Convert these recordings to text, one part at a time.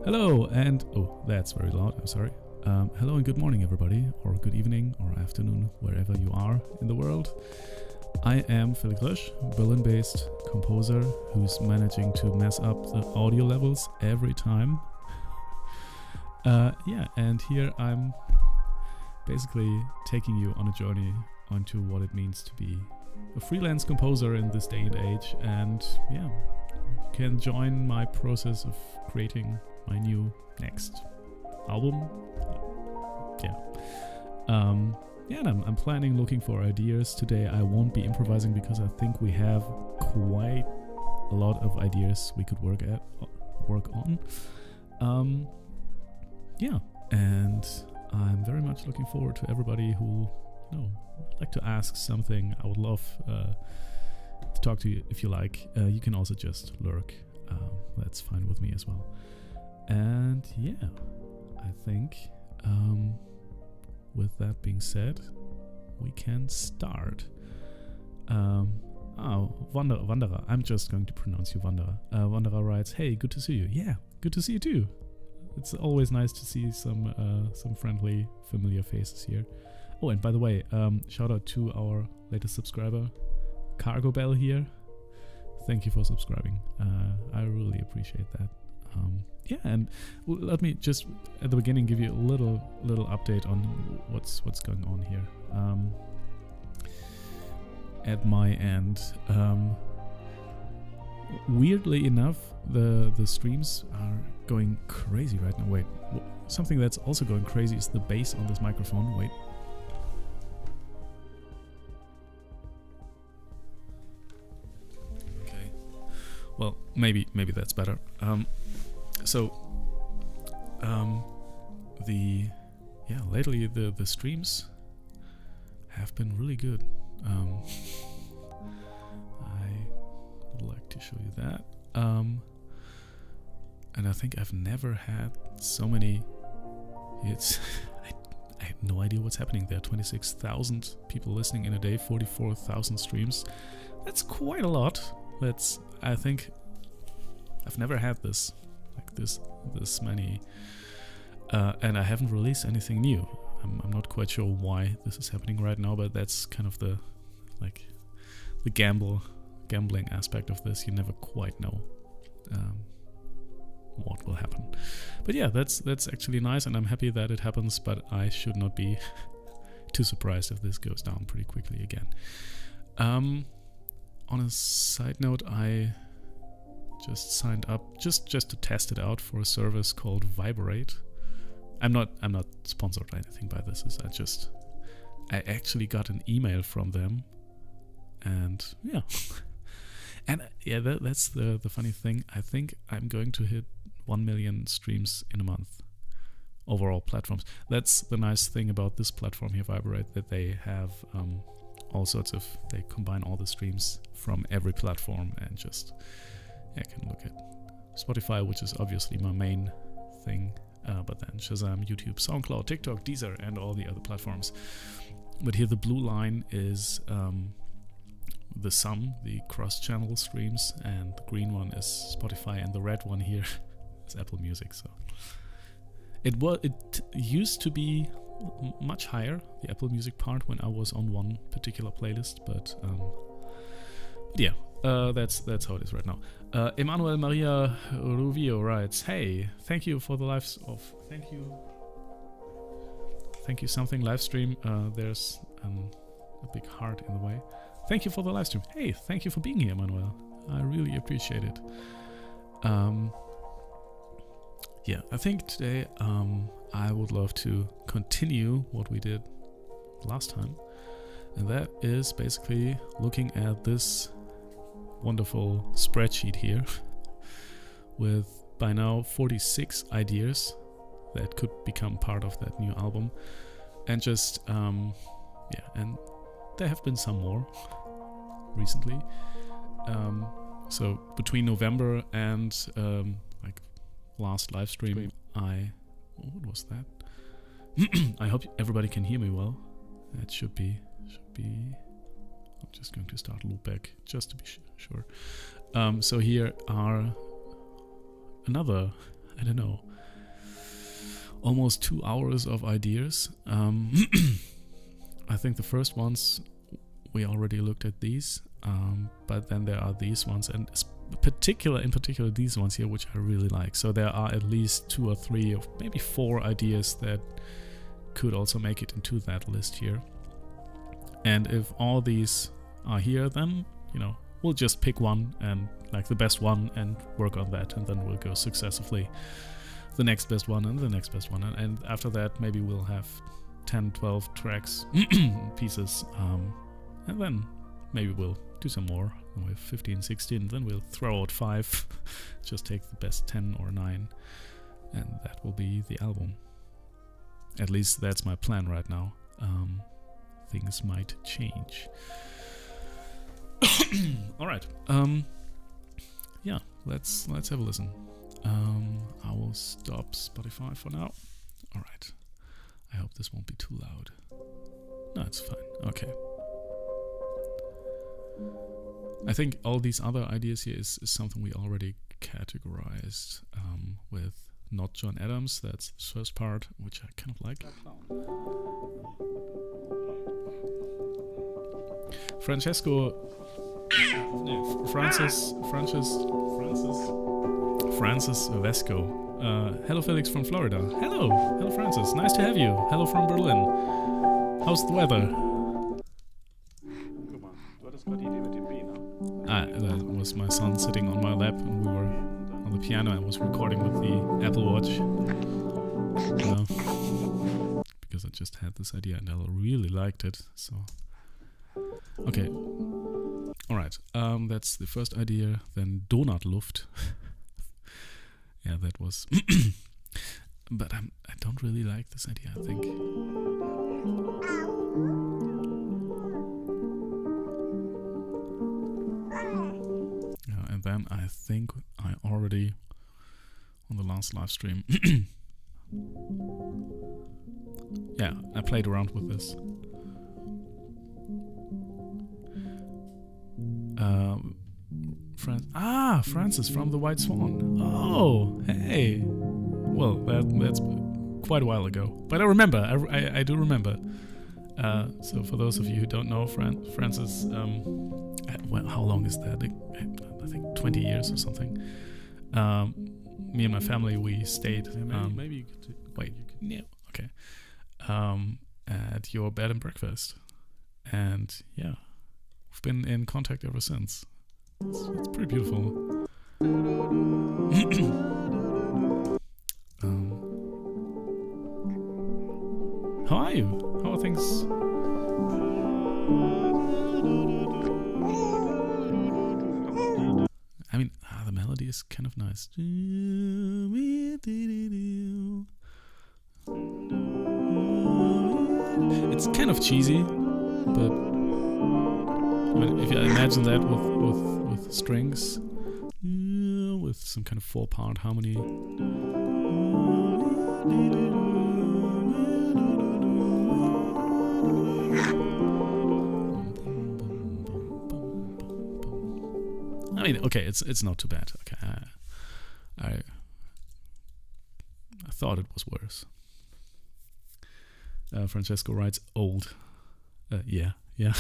Hello and oh, that's very loud. I'm sorry. Hello and good morning, everybody, or good evening or afternoon, wherever you are in the world. I am Felix Rösch, Berlin-based composer who's managing to mess up the audio levels every time. And here I'm basically taking you on a journey onto what it means to be a freelance composer in this day and age, and you can join my process of creating my new next album. And I'm planning, looking for ideas today. I won't be improvising because I think we have quite a lot of ideas we could work on. And I'm very much looking forward to everybody who would like to ask something. I would love to talk to you if you like. You can also just lurk. That's fine with me as well. And I think with that being said, we can start. Wanderer. I'm just going to pronounce you Wanderer. Wanderer writes, "Hey, good to see you." Yeah, good to see you too. It's always nice to see some friendly, familiar faces here. Oh, and by the way, shout out to our latest subscriber, Cargo Bell here. Thank you for subscribing. I really appreciate that. And let me just at the beginning give you a little update on what's going on here. At my end, weirdly enough, the streams are going crazy right now. Wait, something that's also going crazy is the bass on this microphone. Wait. Okay. Well, maybe that's better. Lately the streams have been really good. I would like to show you that. And I think I've never had so many hits. I have no idea what's happening there. 26,000 people listening in a day, 44,000 streams. That's quite a lot. I think I've never had this. Like this many, and I haven't released anything new. I'm not quite sure why this is happening right now, but that's kind of the gambling aspect of this. You never quite know what will happen. But yeah, that's actually nice, and I'm happy that it happens. But I should not be too surprised if this goes down pretty quickly again. On a side note, I just signed up just to test it out for a service called Vibrate. I'm not sponsored or anything by this. I actually got an email from them, and that's the funny thing. I think I'm going to hit 1 million streams in a month. Overall platforms. That's the nice thing about this platform here, Vibrate, that they have they combine all the streams from every platform and just. I can look at Spotify, which is obviously my main thing, but then Shazam, YouTube, SoundCloud, TikTok, Deezer, and all the other platforms. But here the blue line is the cross-channel streams, and the green one is Spotify, and the red one here is Apple Music. So it used to be much higher, the Apple Music part, when I was on one particular playlist, but yeah. That's how it is right now. Emanuel Maria Ruvio writes, "Hey, thank you for the thank you something live stream." There's a big heart in the way. Thank you for the live stream. Hey, thank you for being here, Emanuel. I really appreciate it. I think today I would love to continue what we did last time, and that is basically looking at this wonderful spreadsheet here with by now 46 ideas that could become part of that new album, and just and there have been some more recently. So between November and last live stream, what was that? I hope everybody can hear me well. That should be. I'm just going to start loopback just to be sure. So here are another I don't know, almost 2 hours of ideas. I think the first ones, we already looked at these, but then there are these ones, and in particular these ones here, which I really like. So there are at least 2 or 3 or maybe 4 ideas that could also make it into that list here. And if all these are here, then, you know, we'll just pick one and like the best one and work on that, and then we'll go successively the next best one and the next best one, and after that maybe we'll have 10, 12 tracks, pieces, and then maybe we'll do some more. Then we have 15, 16, then we'll throw out 5, just take the best 10 or 9, and that will be the album. At least that's my plan right now. Things might change. Alright, yeah, let's have a listen. I will stop Spotify for now. Alright. I hope this won't be too loud. No, it's fine. Okay. I think all these other ideas here is something we already categorized with Not John Adams. That's the first part, which I kind of like. Francis Vesco. Hello, Felix from Florida. Hello Francis. Nice to have you. Hello from Berlin. How's the weather? Guck mal, du hattest gerade die Idee mit dem B, ne? That was my son sitting on my lap, and we were on the piano. I was recording with the Apple Watch. Because I just had this idea and I really liked it. So, okay. Alright, that's the first idea. Then Donutluft. Yeah, that was... but I don't really like this idea, I think. Yeah, and then I think I already, on the last live stream... yeah, I played around with this. Francis from the White Swan. Oh, hey. Well, that's quite a while ago, but I remember. I do remember. So for those of you who don't know, Francis, well, how long is that? I think 20 years or something. Me and my family, we stayed. Maybe you could wait. No. Okay. At your bed and breakfast, and yeah, we've been in contact ever since. It's pretty beautiful. How are you? How are things? I mean, the melody is kind of nice. It's kind of cheesy, but I mean, if you imagine that with strings, with some kind of 4-part harmony. I mean, okay, it's not too bad. Okay, I thought it was worse. Francesco writes old. Yeah. Yeah,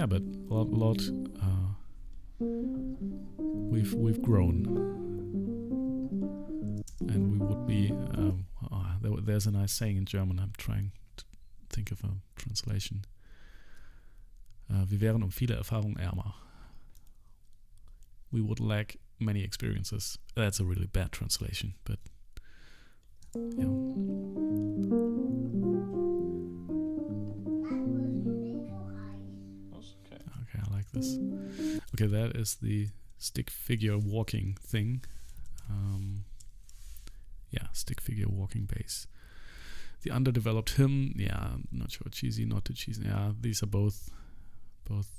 but a lot. We've grown, and we would be. There's a nice saying in German. I'm trying to think of a translation. Wir wären viele Erfahrungen ärmer. We would lack many experiences. That's a really bad translation, but yeah. Okay, I like this. Okay, that is the stick figure walking thing. Yeah, stick figure walking bass. The underdeveloped hymn, yeah, not sure, cheesy, not too cheesy. Yeah, these are both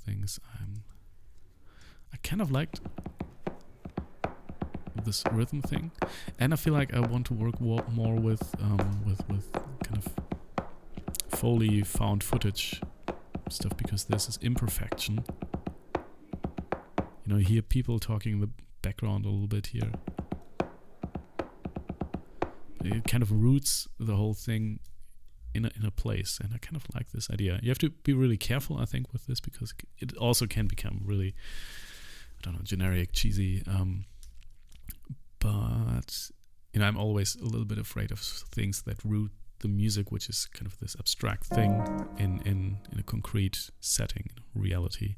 things. I kind of liked this rhythm thing, and I feel like I want to work more with kind of Foley found footage stuff, because this is imperfection, you hear people talking in the background a little bit here. It kind of roots the whole thing in a place, and I kind of like this idea. You have to be really careful, I think, with this, because it also can become really, I don't know, generic, cheesy. But I'm always a little bit afraid of things that root the music, which is kind of this abstract thing, in a concrete setting, reality,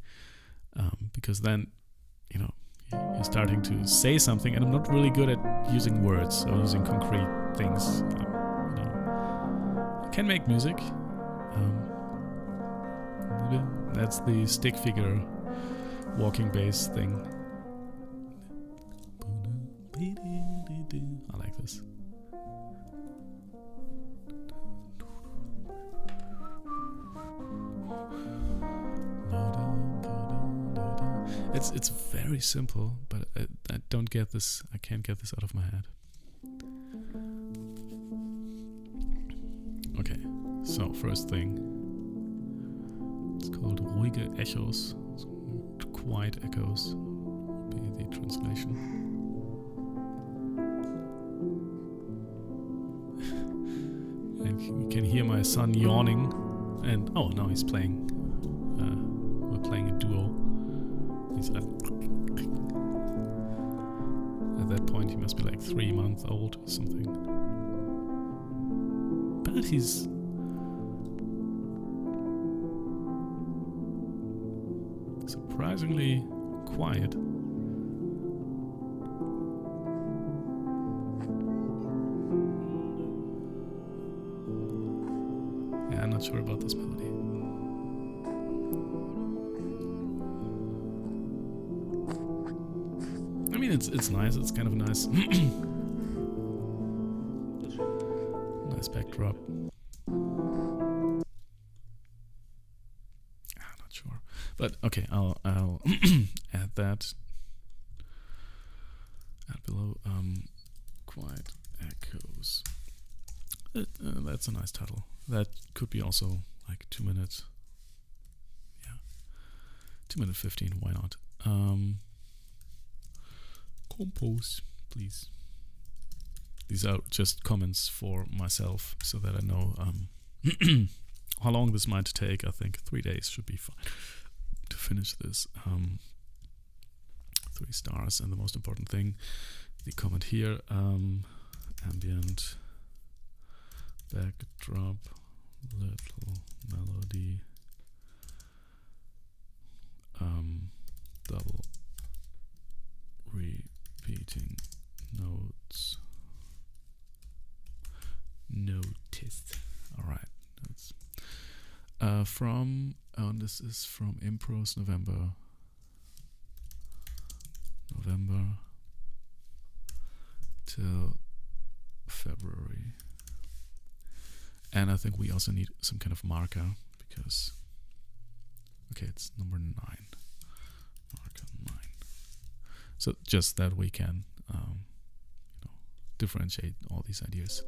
because then you're starting to say something, and I'm not really good at using words or using concrete things. I can make music. That's the stick figure walking bass thing. I like this. It's very simple, but I don't get this. I can't get this out of my head. Okay, so first thing, it's called ruhige Echos. Quiet echoes would be the translation. And you can hear my son yawning, and now he's playing. We're playing a duo. He's at that point he must be like 3 months old or something. But he's surprisingly quiet. Yeah, I'm not sure about this melody. I mean, it's nice. It's kind of nice. Nice backdrop. I'm not sure, but okay. I'll add that. Add below. Quiet echoes. That's a nice title. That could be also like 2 minutes. Yeah, 2 minutes 15. Why not? Compose, please. These are just comments for myself, so that I know how long this might take. I think 3 days should be fine to finish this. 3 stars, and the most important thing, the comment here, ambient backdrop, little melody, double repeating notes. Noticed. All right. That's this is from Impros November till February. And I think we also need some kind of marker, because it's number 9. Marker 9. So just that we can differentiate all these ideas.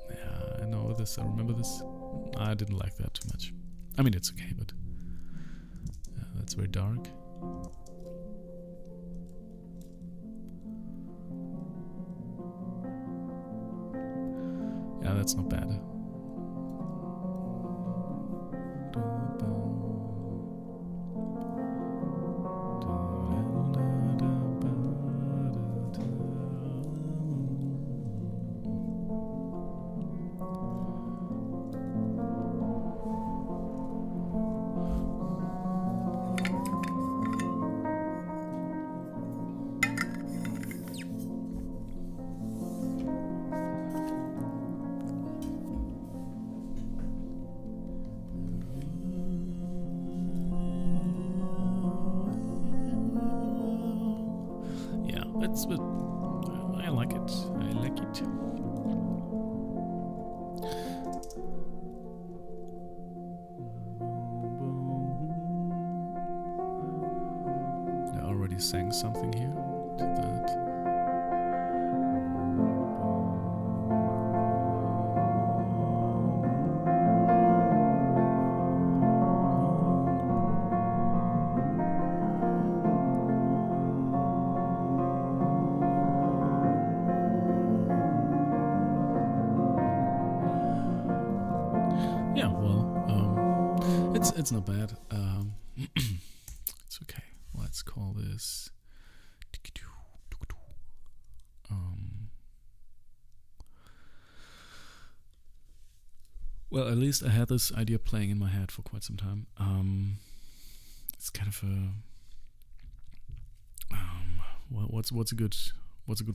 Yeah, I know this. I remember this. I didn't like that too much. I mean, it's okay, but that's very dark. Yeah, that's not bad. But I like it. I like it. I already sang something here to that. it's not bad. It's okay. Let's call this. Well, at least I had this idea playing in my head for quite some time. It's kind of a what's a good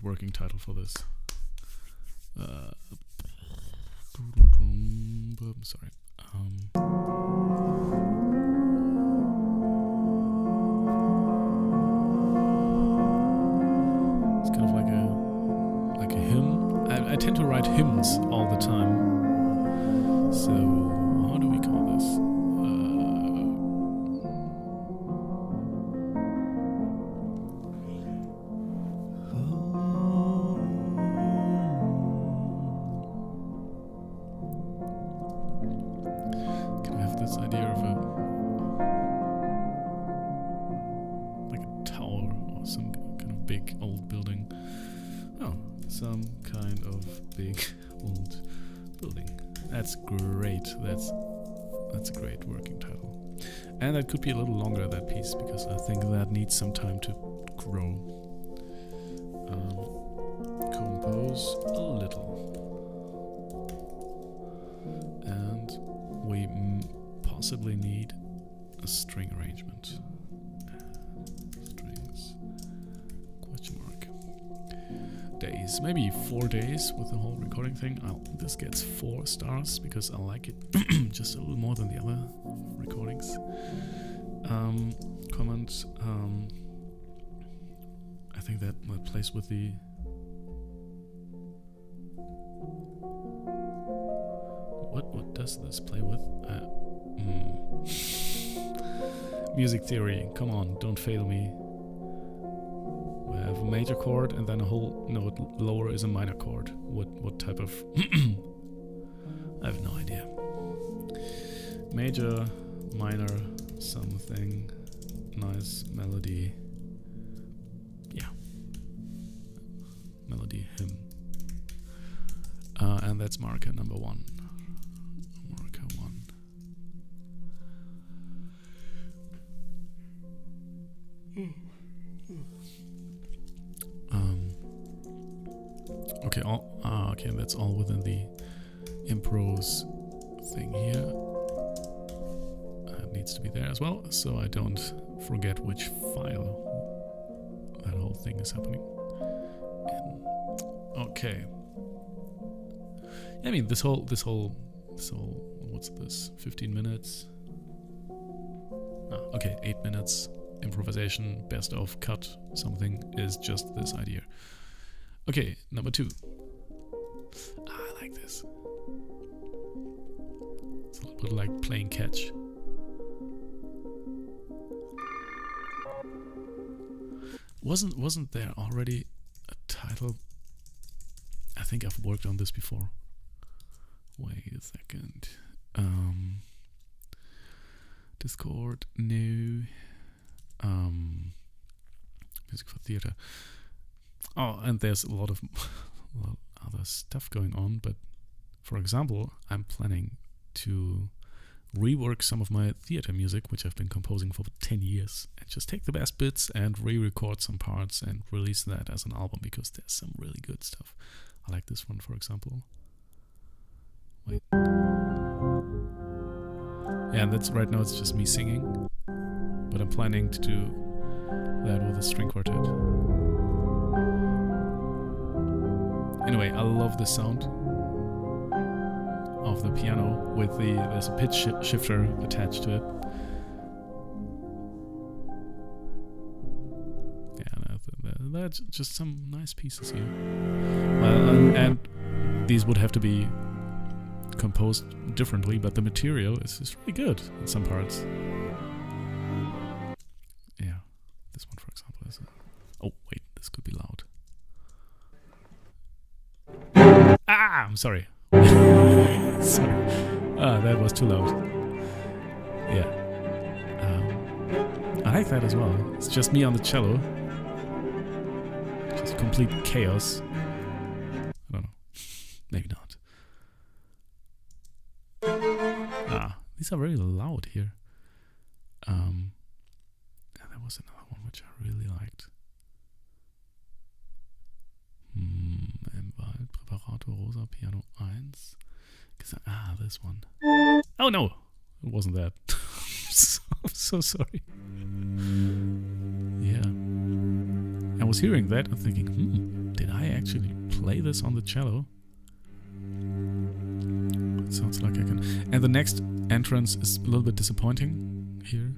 working title for this? Sorry. It's kind of like a hymn. I tend to write hymns all the time. So how do we call this? Can I have this idea of like a tower or some kind of big old building? Oh, some kind of big old building. That's great. That's a great working title. And that could be a little longer, that piece, because I think that needs some time to grow. Compose a little. And we possibly need a string arrangement. Strings. Question mark. Days, maybe 4 days with the whole recording thing. This gets 4 stars because I like it just a little more than the other recordings. Comment. I think that plays with the. What does this play with? Music theory. Come on, don't fail me. We have a major chord and then a whole note lower is a minor chord. What type of... I have no idea. Major, minor, something, nice melody. Yeah. Melody, hymn. And that's marker number 1. Marker 1. Okay, okay, that's all within the impros thing here. It needs to be there as well, so I don't forget which file that whole thing is happening in. Okay. I mean, this whole, what's this? 15 minutes? Okay, 8 minutes. Improvisation, best of, cut, something is just this idea. Okay, number 2. I like this. It's a little bit like playing catch. Wasn't there already a title? I think I've worked on this before. Wait a second. Discord, no. Music for theater. Oh, and there's a lot of other stuff going on, but for example, I'm planning to rework some of my theater music, which I've been composing for 10 years, and just take the best bits and re-record some parts and release that as an album, because there's some really good stuff. I like this one, for example. Wait. Yeah, and that's right now it's just me singing, but I'm planning to do that with a string quartet. Anyway, I love the sound of the piano with there's a pitch shifter attached to it. Yeah, that's just some nice pieces here. And these would have to be composed differently, but the material is really good in some parts. Yeah, this one, for example, is. Oh wait, this could be loud. I'm sorry. Sorry. That was too loud. Yeah. I like that as well. It's just me on the cello. Just complete chaos. I don't know. Maybe not. these are very loud here. And there was another one which I really liked. Ambient, Preparator, Rosa, Piano 1. This one. Oh no! It wasn't that. I'm so sorry. Yeah. I was hearing that and thinking, did I actually play this on the cello? It sounds like I can. And the next entrance is a little bit disappointing here.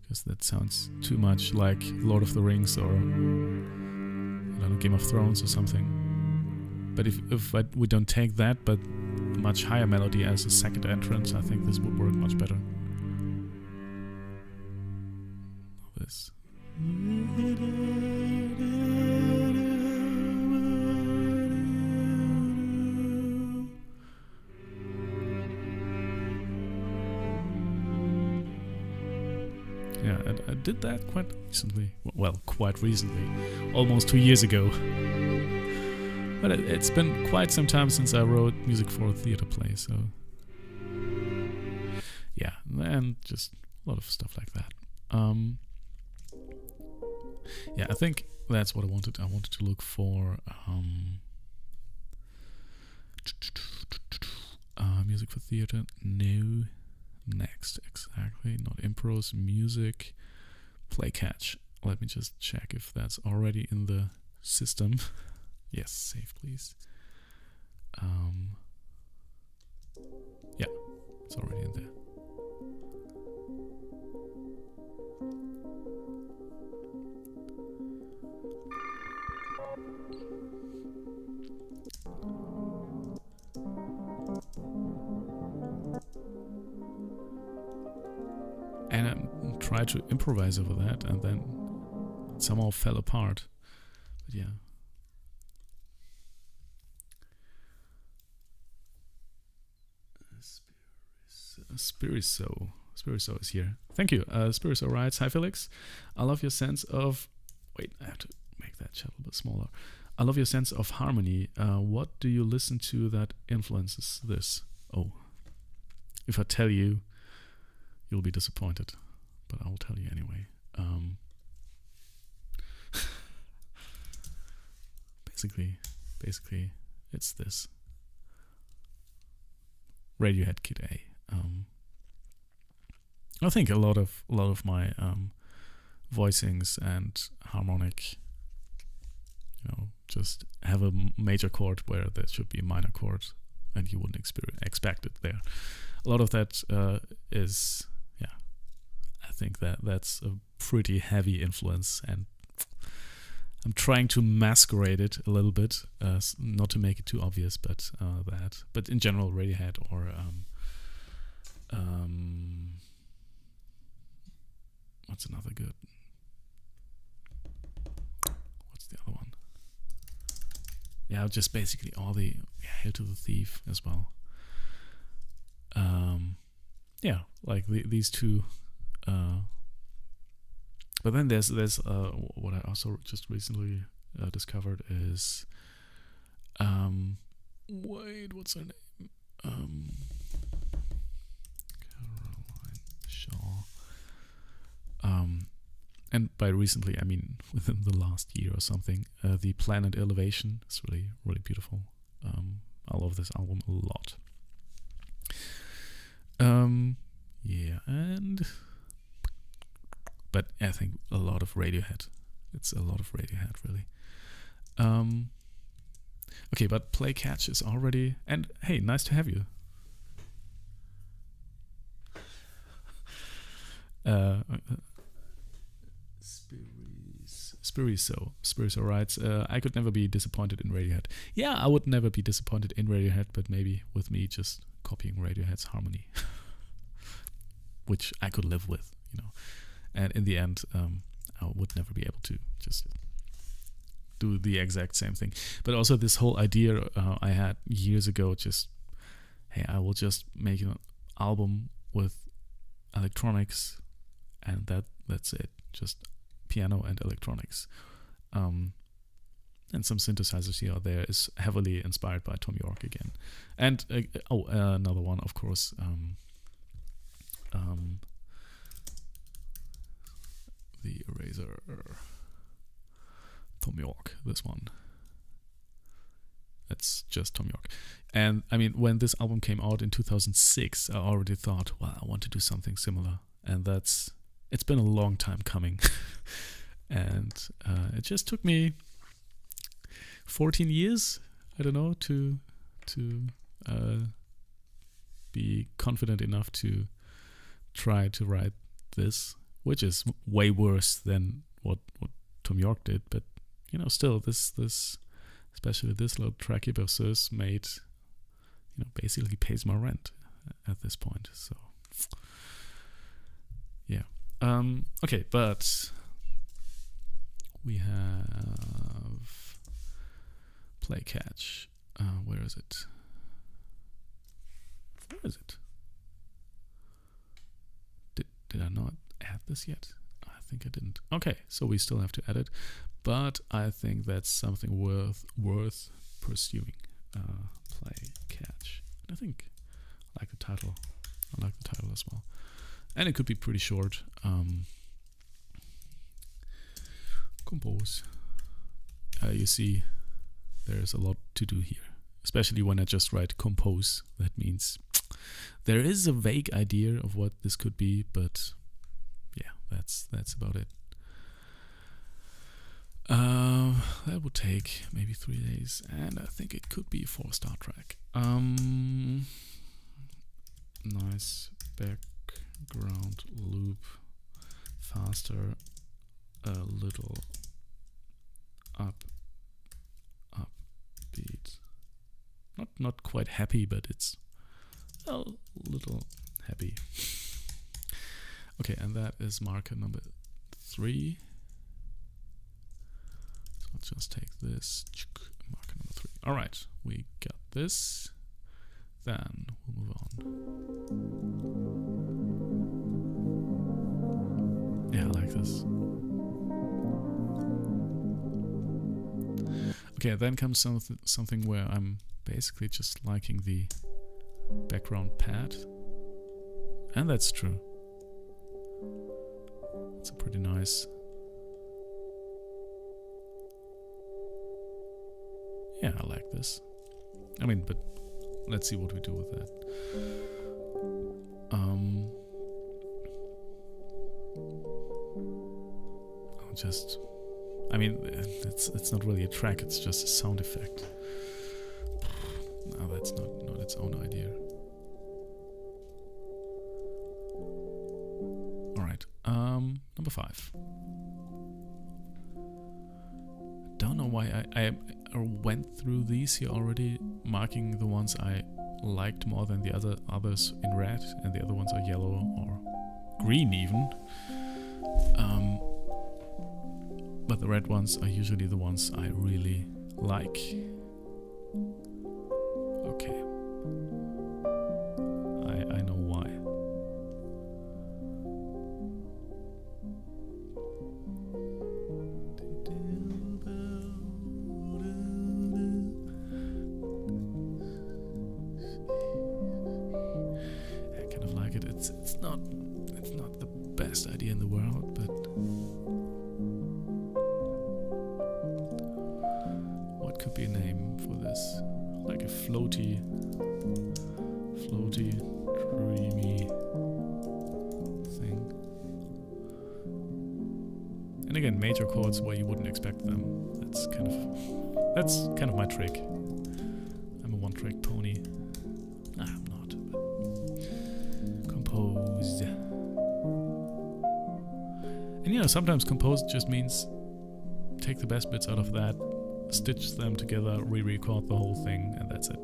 Because that sounds too much like Lord of the Rings or, I don't know, Game of Thrones or something. But if we don't take that, but a much higher melody as a second entrance, I think this would work much better. This. Yeah, I did that quite recently. Well, quite recently. Almost 2 years ago. But it's been quite some time since I wrote music for a theater play, so... Yeah, and just a lot of stuff like that. Yeah, I think that's what I wanted. I wanted to look for music for theater. No. Next, exactly. Not impros, music, play catch. Let me just check if that's already in the system. Yes, save please. Yeah, it's already in there. And I tried to improvise over that, and then it somehow fell apart. But yeah. Spiriso is here. Thank you. Spiriso writes, "Hi Felix, I love your sense of..." Wait, I have to make that chat a little bit smaller. "I love your sense of harmony. What do you listen to that influences this?" Oh, if I tell you, you'll be disappointed, but I will tell you anyway. Basically, it's this. Radiohead Kid A. I think a lot of my voicings and harmonic, just have a major chord where there should be a minor chord, and you wouldn't expect it there. A lot of that is, yeah, I think that's a pretty heavy influence, and I'm trying to masquerade it a little bit, not to make it too obvious, but that. But in general, Radiohead or what's another good? What's the other one? Yeah, just basically all the Hail to the Thief as well. Yeah, like these two. But then there's what I also just recently discovered is wait, what's her name? Caroline Shaw. And by recently I mean within the last year or something. The Planet Elevation is really, really beautiful. I love this album a lot. Yeah, but I think a lot of Radiohead. It's a lot of Radiohead, really. Okay, but play catch is already... And hey, nice to have you. Spiriso writes, "I could never be disappointed in Radiohead." Yeah, I would never be disappointed in Radiohead, but maybe with me just copying Radiohead's harmony. Which I could live with, And in the end, I would never be able to just do the exact same thing. But also this whole idea I had years ago, just, hey, I will just make an album with electronics, and that's it. Just piano and electronics. And some synthesizers here or there is heavily inspired by Tom York again. And, another one, of course, the Eraser Tom York, this one. That's just Tom York. And I mean, when this album came out in 2006, I already thought, well, I want to do something similar. And it's been a long time coming. And it just took me 14 years, I don't know, to be confident enough to try to write this, which is way worse than what Tom York did. But, you know, still, this especially this little tracky versus made, you know, basically pays my rent at this point. So, yeah. Okay, but we have play catch. Where is it? Where is it? Did I not add this yet? I think I didn't. Okay, so we still have to add it, but I think that's something worth pursuing. Play catch. I think I like the title. I like the title as well, and it could be pretty short. Compose. You see, there's a lot to do here, especially when I just write compose. That means there is a vague idea of what this could be, but yeah, that's about it. That would take maybe 3 days, and I think it could be a 4-star track. Nice background loop, faster, a little upbeat. Not quite happy, but it's a little happy. Okay, and that is marker number 3. So I'll just take this, marker number 3. All right, we got this. Then we'll move on. Yeah, I like this. Okay, then comes something where I'm basically just liking the background pad. And that's true. It's a pretty nice. Yeah, I like this. I mean, but let's see what we do with that. I mean, it's not really a track, it's just a sound effect. No, that's not its own idea. Alright, number 5. Don't know why I went through these here already, marking the ones I liked more than the others in red, and the other ones are yellow or green even. But the red ones are usually the ones I really like. Okay. I know why. I kind of like it. It's not the best idea in the world, but could be a name for this, like a floaty, dreamy thing. And again, major chords where you wouldn't expect them. That's kind of my trick. I'm a one-trick pony. Nah, I'm not. But compose. And you know, sometimes compose just means take the best bits out of that, stitch them together, re-record the whole thing, and that's it.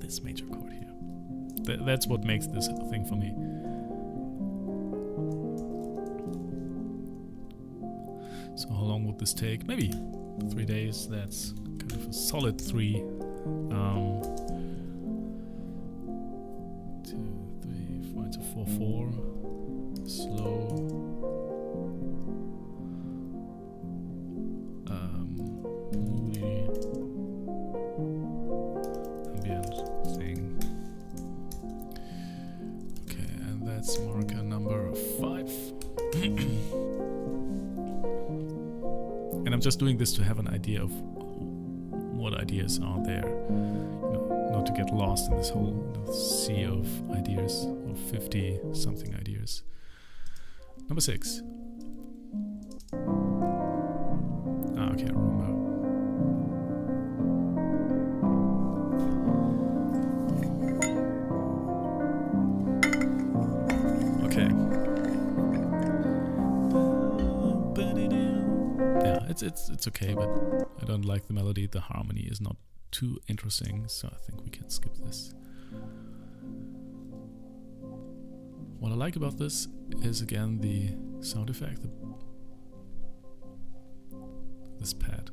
This major chord here. That's what makes this thing for me. So how long would this take? Maybe 3 days. That's kind of a solid 3. 2, 3, 4, it's a 4/4. Slow. Moody. Ambient thing. And I'm just doing this to have an idea of what ideas are there. Not to get lost in this whole sea of ideas, of 50 something ideas. Number 6. Okay, I remember. Okay. Yeah, it's okay, but I don't like the melody. The harmony is not too interesting, so I think we can skip this. What I like about this is again the sound effect, this pad.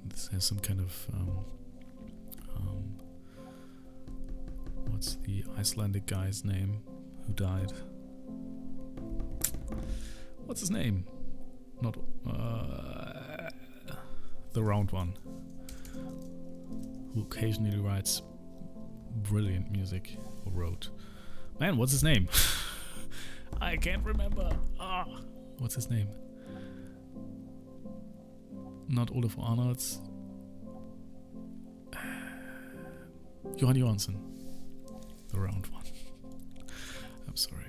This has some kind of what's the Icelandic guy's name who died? What's his name? Not the round one, who occasionally writes brilliant music, or wrote. Man, what's his name? I can't remember. What's his name? Not Olaf Arnolds. Johan Johansson. The round one. I'm sorry.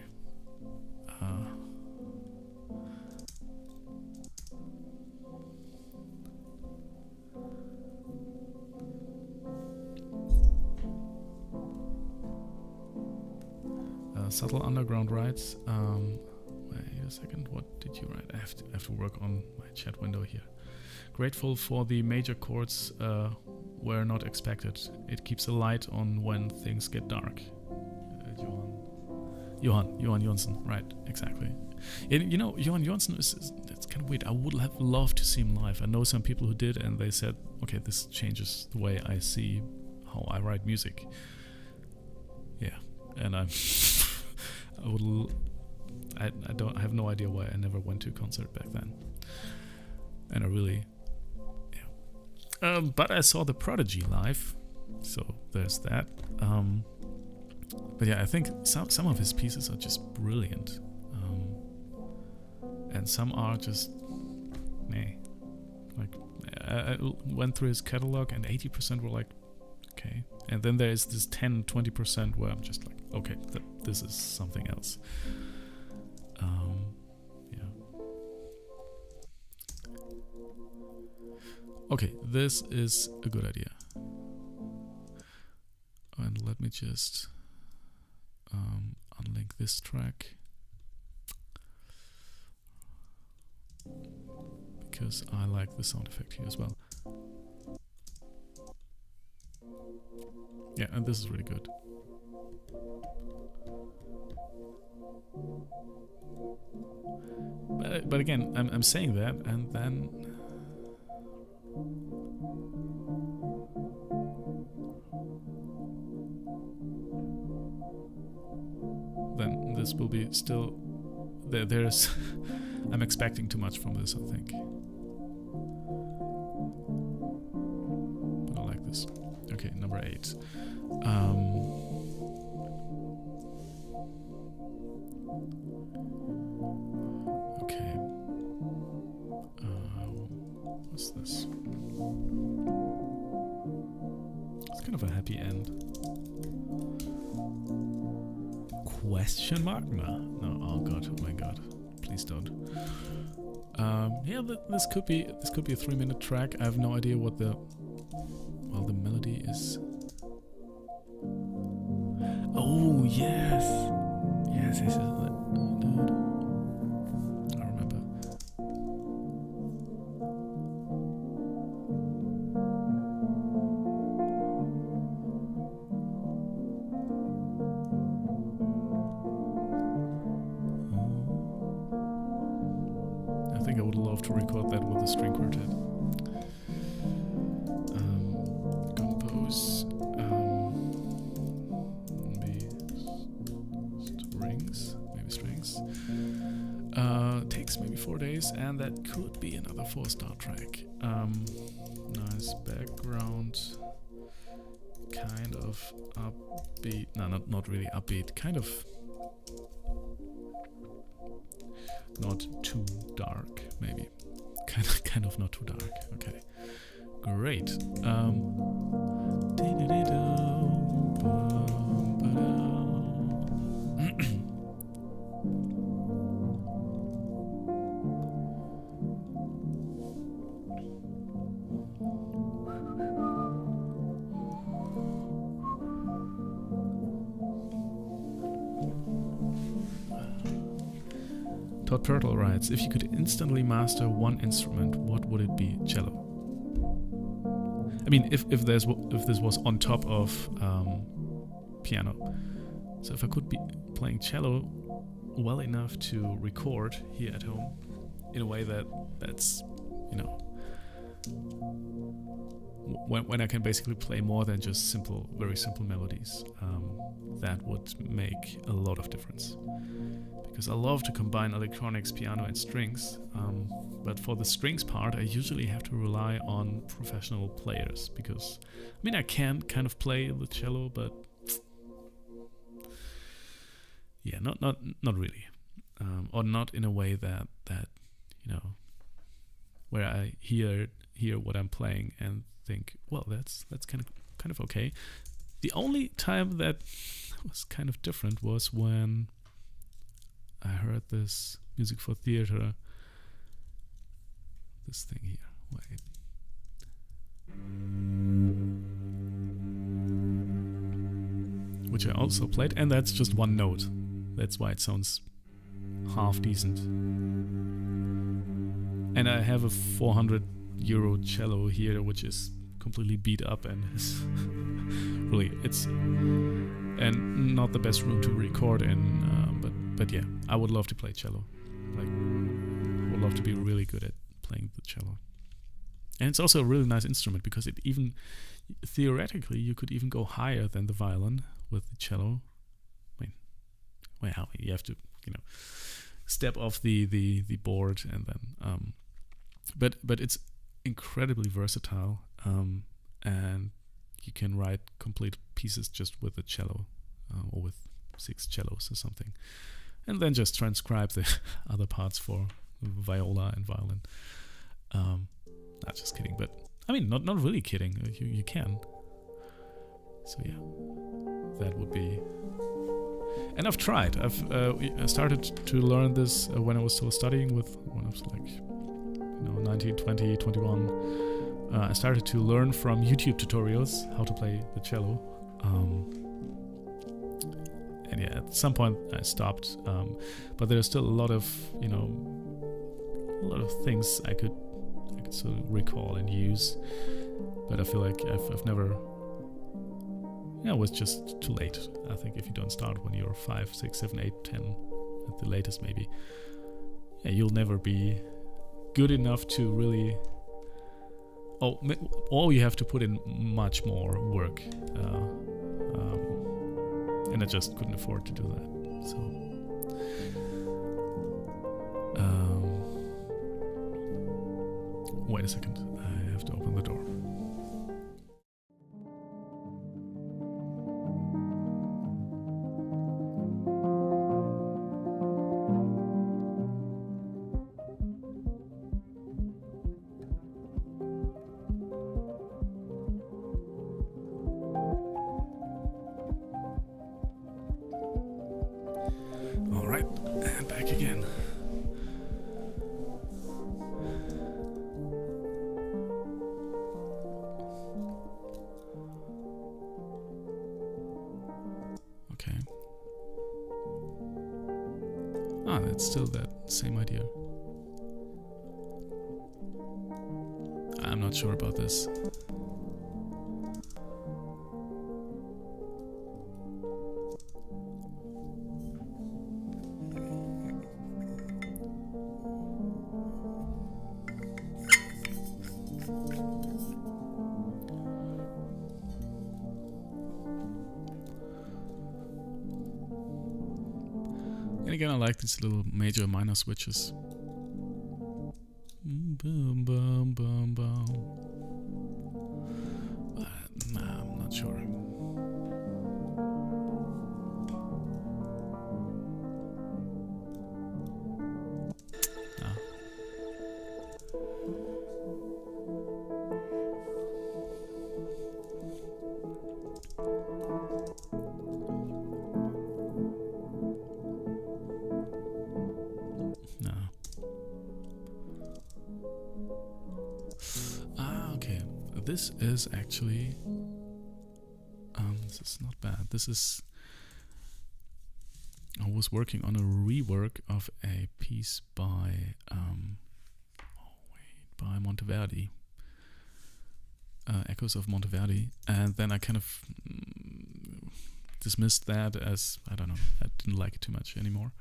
Subtle underground writes. Wait a second, what did you write? I have to work on my chat window here. Grateful for the major chords were not expected. It keeps the light on when things get dark. Johan Johansson, right, exactly. And, Johan Johansson it's kind of weird. I would have loved to see him live. I know some people who did, and they said, okay, this changes the way I see how I write music. Yeah, and I have no idea why I never went to a concert back then. And I really, but I saw the Prodigy live, so there's that. But yeah, I think some of his pieces are just brilliant, and some are just meh. Like I went through his catalog, and 80% were like, okay, and then there is this 10-20% where I'm just like, okay, this is something else. Okay, this is a good idea. And let me just unlink this track, because I like the sound effect here as well. Yeah, and this is really good. But again, I'm saying that, and then this will be still there's I'm expecting too much from this, I think. But I like this. Okay, number 8. Okay. What's this? It's kind of a happy end. Question mark? No. Oh god. Oh my god. Please don't. Yeah, this could be a 3-minute track. I have no idea what the melody is. Oh yes. Yes. I remember. I think I would love to record that with a string quartet. Compose maybe strings. Takes maybe 4 days, and that could be another 4-star track. Nice background, kind of upbeat. No, not really upbeat. Kind of not too dark, maybe. Kind of not too dark. Okay, great. Todd Turtle writes, if you could instantly master one instrument, what would it be? Cello. I mean, if this was on top of piano. So if I could be playing cello well enough to record here at home in a way that's, you know, when I can basically play more than just very simple melodies, that would make a lot of difference. Because I love to combine electronics, piano and strings, but for the strings part I usually have to rely on professional players, because I mean I can kind of play the cello, but yeah, not really, or not in a way that you know, where I hear what I'm playing and think, well, that's kind of okay. The only time that was kind of different was when I heard this music for theater, this thing here, wait. Which I also played, and that's just one note. That's why it sounds half decent. And I have a 400 euro cello here, which is completely beat up and is really, it's and not the best room to record in, but yeah, I would love to play cello. Like, I would love to be really good at playing the cello. And it's also a really nice instrument because it even, theoretically, you could even go higher than the violin with the cello. I mean, well, you have to, you know, step off the board and then, but it's incredibly versatile, and you can write complete pieces just with a cello, or with 6 cellos or something, and then just transcribe the other parts for viola and violin. Not just kidding, but I mean, not really kidding. You can. So yeah, that would be. And I've tried. I started to learn this when I was still studying, when I was like, you know, 19, 20, 21. I started to learn from YouTube tutorials how to play the cello. And yeah, at some point I stopped. But there's still a lot of, you know, a lot of things I could sort of recall and use. But I feel like I've never. Yeah, it was just too late. I think if you don't start when you're 5, 6, 7, 8, 10, at the latest maybe, yeah, you'll never be good enough to really. Or you have to put in much more work, and I just couldn't afford to do that. So, wait a second. I have to open the door. It's still that same idea. I'm not sure about this. And again, I like these little major minor switches. Boom, boom, boom, boom. But nah, I'm not sure. this is actually this is not bad. This is, I was working on a rework of a piece by by Monteverdi, Echoes of Monteverdi, and then I kind of dismissed that as, I don't know, I didn't like it too much anymore.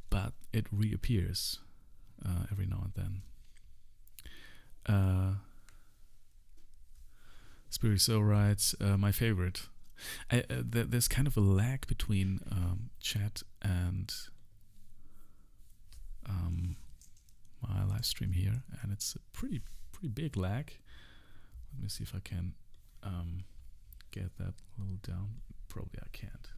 But it reappears every now and then. Spiriso writes, my favorite. There's kind of a lag between chat and my live stream here, and it's a pretty big lag. Let me see if I can get that a little down. Probably I can't.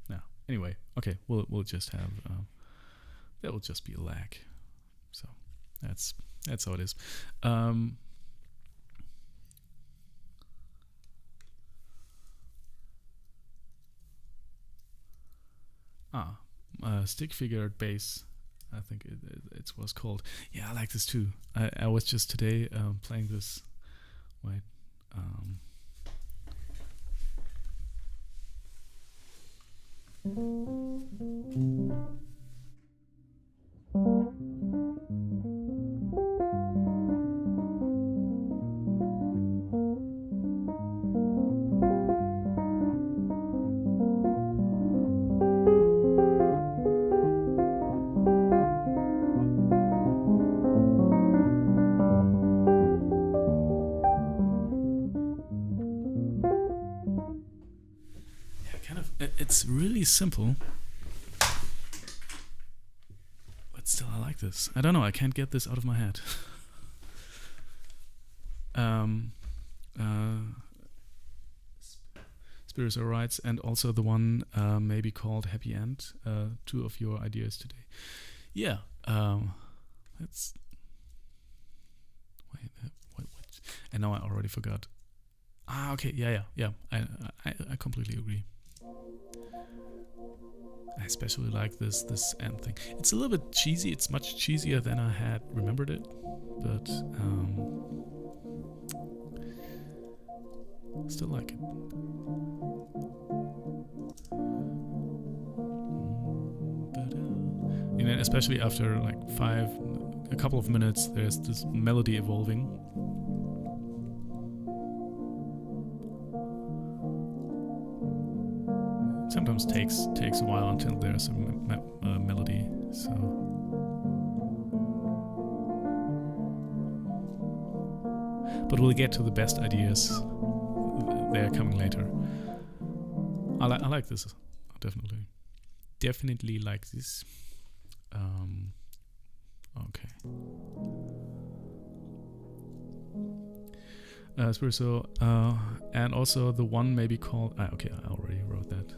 No. Anyway, okay, we'll just have that will just be a lag. So that's how it is. Stick figured bass, I think it was called. Yeah, I like this too. I was just today playing this. Wait. It's really simple, but still I like this. I don't know, I can't get this out of my head. Spirits are rights, and also the one maybe called Happy End. Two of your ideas today. Yeah, that's. Wait, what? And now I already forgot. Ah, okay, yeah. I completely agree. I especially like this end thing. It's a little bit cheesy. It's much cheesier than I had remembered it, but still like it. You know, especially after like a couple of minutes, there's this melody evolving. Sometimes takes a while until there's a melody. So, but we'll get to the best ideas. They're coming later. I like this definitely like this. Okay. So, and also the one maybe called. Okay, I already wrote that.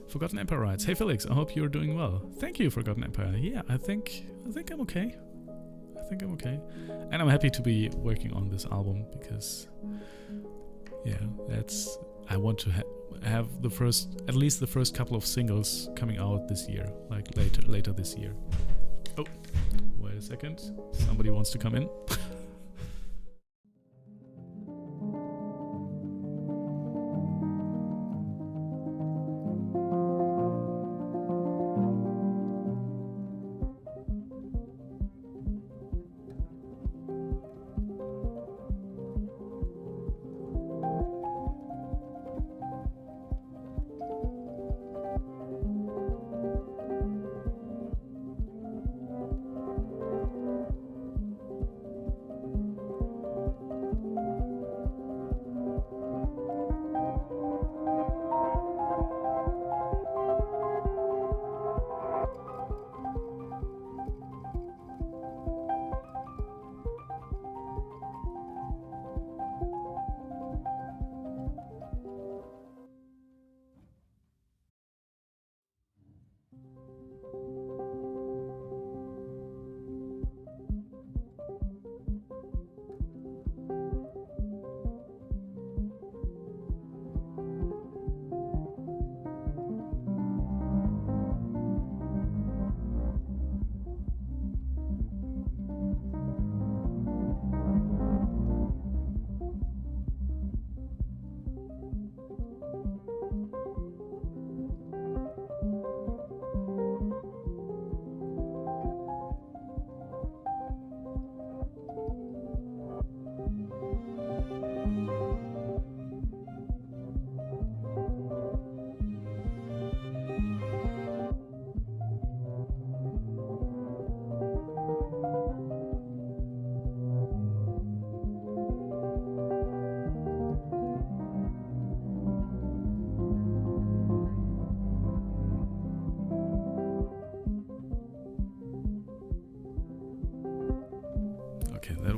Forgotten Empire writes, "Hey Felix, I hope you're doing well." Thank you, Forgotten Empire. Yeah, I think I'm okay. And I'm happy to be working on this album because, yeah, I want to have at least the first couple of singles coming out this year, like later this year. Oh, wait a second. Somebody wants to come in.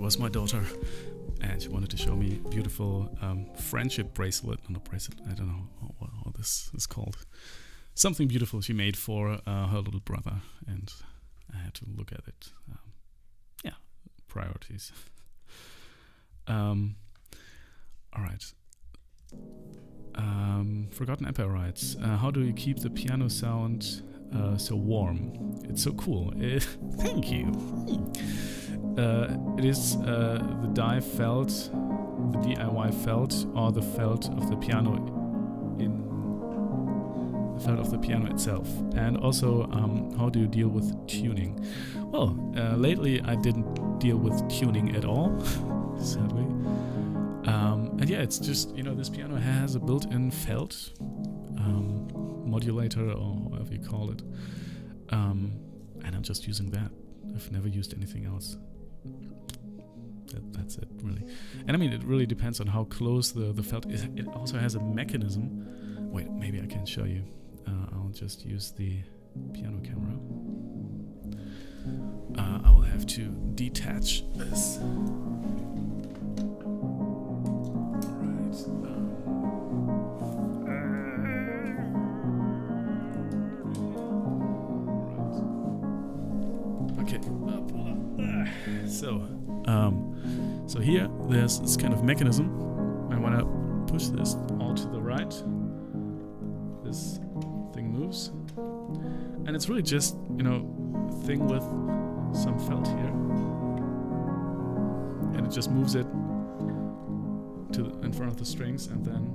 was my daughter, and she wanted to show me a beautiful friendship bracelet. Not bracelet, I don't know how this is called. Something beautiful she made for her little brother, and I had to look at it. Yeah, priorities. All right. Forgotten Empire writes, how do you keep the piano sound so warm? It's so cool. Thank you. It is the DIY felt, or the felt of the piano in the felt of the piano itself. And also, how do you deal with tuning? Well, lately I didn't deal with tuning at all, sadly. And yeah, it's just, this piano has a built-in felt modulator, or however you call it. And I'm just using that. I've never used anything else. That's it, really. And I mean, it really depends on how close the felt is. It also has a mechanism. Wait, maybe I can show you. I'll just use the piano camera. I will have to detach this. So here, there's this kind of mechanism. I want to push this all to the right. This thing moves. And it's really just, a thing with some felt here. And it just moves it in front of the strings, and then,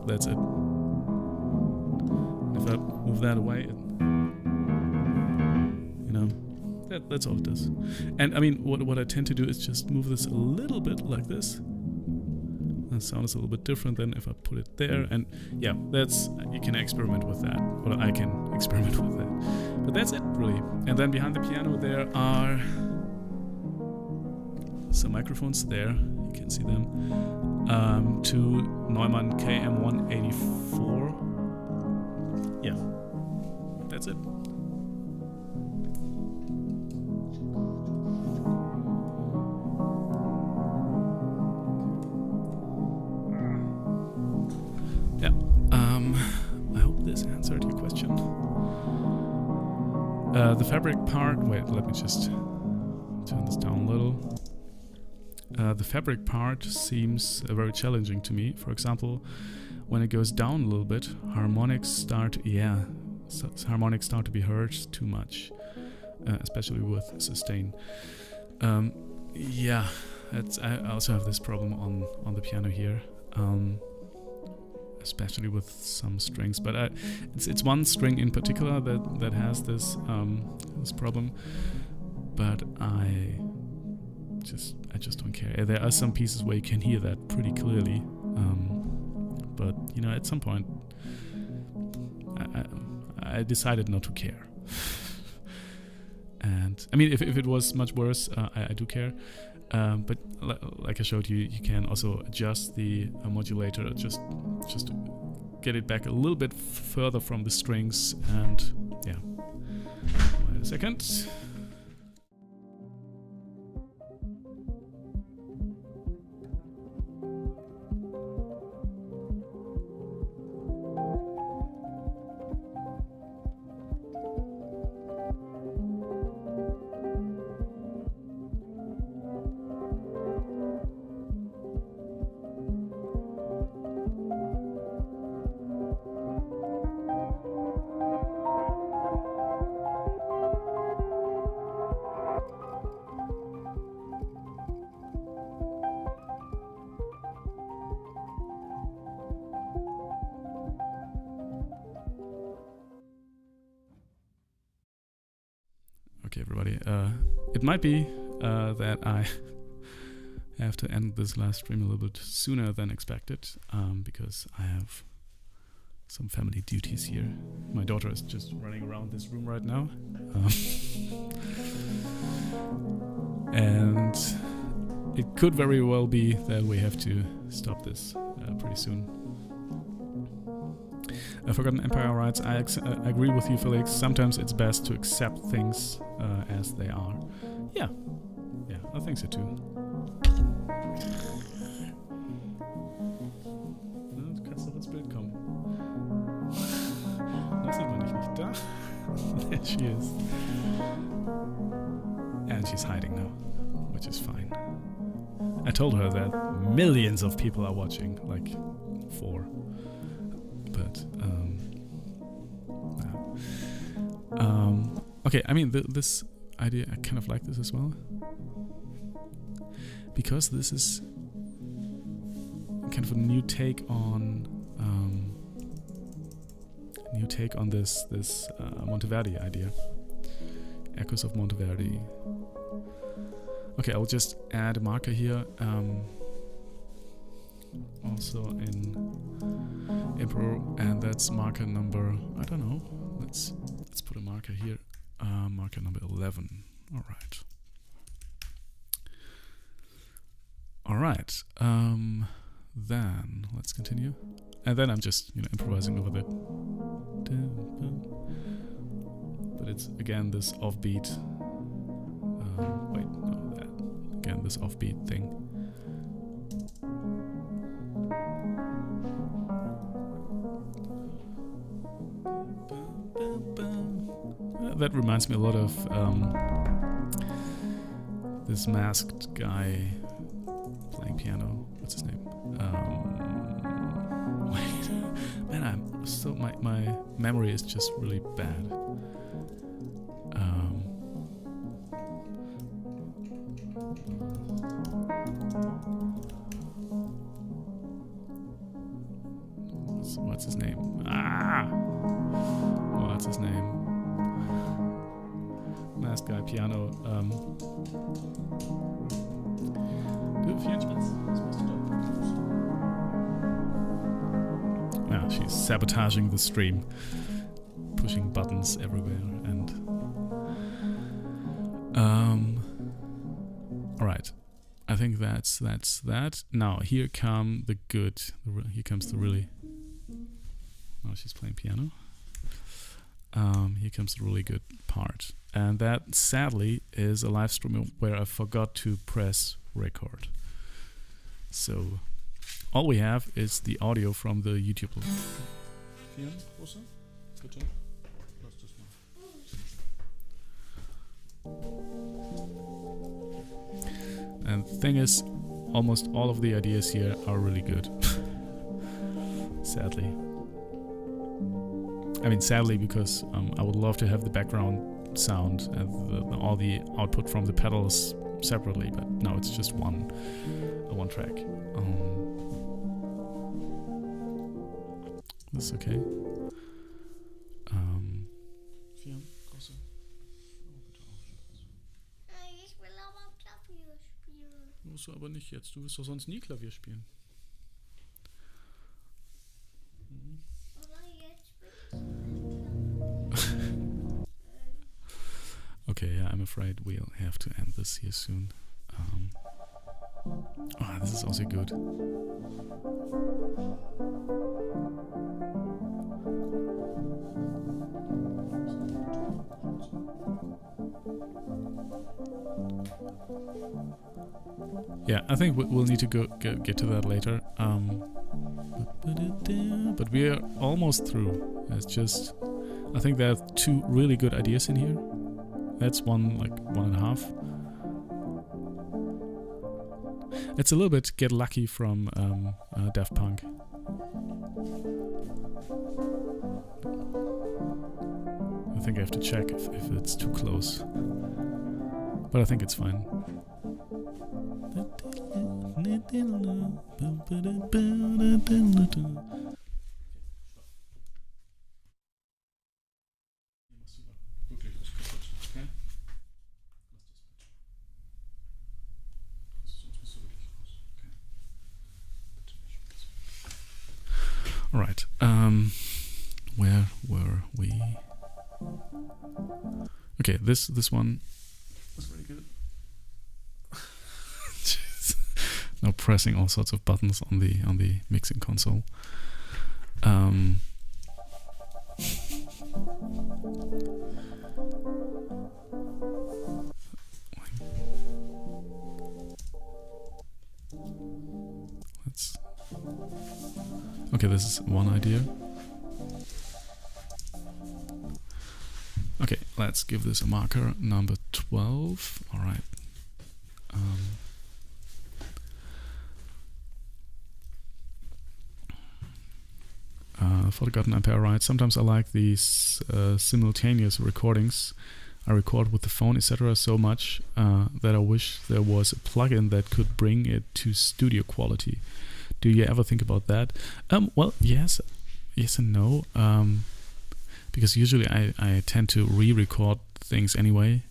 that's it. And if I move that away, that's all it does. And I mean, what I tend to do is just move this a little bit like this. The sound is a little bit different than if I put it there. And yeah, you can experiment with that. Or I can experiment with that. But that's it, really. And then behind the piano there are some microphones there. You can see them. Two Neumann KM184. Yeah, that's it. This answered your question. The fabric part, wait, let me just turn this down a little. The fabric part seems very challenging to me. For example, when it goes down a little bit, harmonics start to be heard too much, especially with sustain. Yeah, I also have this problem on the piano here. Especially with some strings, but it's one string in particular that has this problem. But I just don't care. There are some pieces where you can hear that pretty clearly, but at some point I decided not to care. And I mean, if it was much worse, I do care. But like I showed you, you can also adjust the modulator just to get it back a little bit further from the strings. And yeah, wait a second. Okay, everybody. It might be that I have to end this live stream a little bit sooner than expected, because I have some family duties here. My daughter is just running around this room right now. And it could very well be that we have to stop this pretty soon. Forgotten Empire writes, I agree with you, Felix. Sometimes it's best to accept things as they are. Yeah, I think so too. Du kannst doch ins Bild kommen. Das sieht man nicht da. There she is. And she's hiding now, which is fine. I told her that millions of people are watching, like 4. But, okay, I mean, this idea, I kind of like this as well. Because this is kind of a new take on this Monteverdi idea. Echoes of Monteverdi. Okay, I'll just add a marker here. Also in Impro, and that's marker number, I don't know. Let's put a marker here. Marker number 11. All right. All right. Then let's continue. And then I'm just improvising over the. But it's again this offbeat. Wait, no, that again this offbeat thing. That reminds me a lot of this masked guy playing piano. What's his name? Wait, man, I'm still my memory is just really bad. What's his name? What's his name? Masked guy, piano. Yeah, she's sabotaging the stream, pushing buttons everywhere, and all right. I think that's that. Now here come the good. Here comes the really. Oh, she's playing piano. Here comes the really good part. And that, sadly, is a live stream where I forgot to press record. So, all we have is the audio from the YouTube. And the thing is, almost all of the ideas here are really good. Sadly. I mean, sadly, because I would love to have the background sound and all the output from the pedals separately, but no, it's just one track. This is okay. Ich will aber Klavier spielen. Musst du aber nicht jetzt. Du wirst doch sonst nie Klavier spielen. Okay, yeah, I'm afraid we'll have to end this here soon. This is also good. Yeah, I think we'll need to get to that later. But we are almost through. It's just, I think there are 2 really good ideas in here. That's one, like 1.5. It's a little bit Get Lucky from Daft Punk. I think I have to check if it's too close. But I think it's fine. Alright, where were we? Okay, this one was really good. Now pressing all sorts of buttons on the mixing console. Okay, this is one idea. Okay, let's give this a marker number 12. All right. Forgotten Ampere writes, sometimes I like these simultaneous recordings. I record with the phone, etc. so much that I wish there was a plugin that could bring it to studio quality. Do you ever think about that? Well, yes and no. Because usually I tend to re-record things anyway,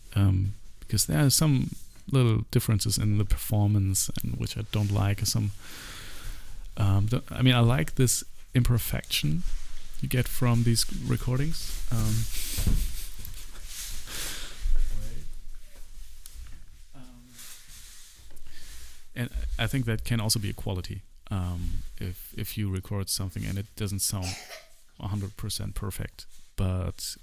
because there are some little differences in the performance and which I don't like. I mean, I like this imperfection you get from these recordings. And I think that can also be a quality. If you record something and it doesn't sound 100% perfect, but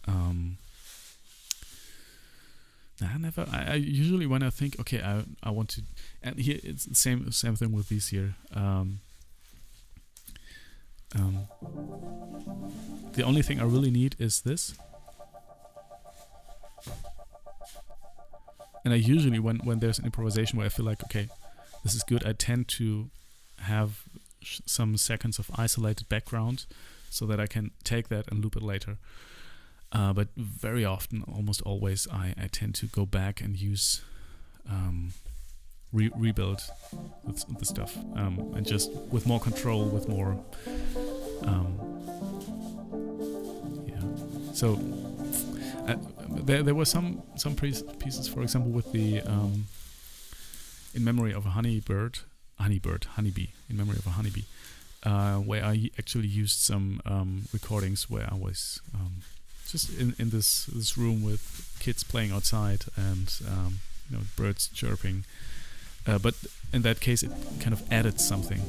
I usually, when I think, okay, I want to, and here it's the same thing with these here. The only thing I really need is this. And I usually, when there's an improvisation where I feel like, okay, this is good, I tend to have some seconds of isolated background so that I can take that and loop it later. But very often, almost always, I tend to go back and use rebuild the stuff, and just with more control, with more So there were some pieces, for example, with the in memory of a honeybee, in memory of a honeybee, where I actually used some recordings where I was just in this room with kids playing outside and birds chirping, but in that case it kind of added something.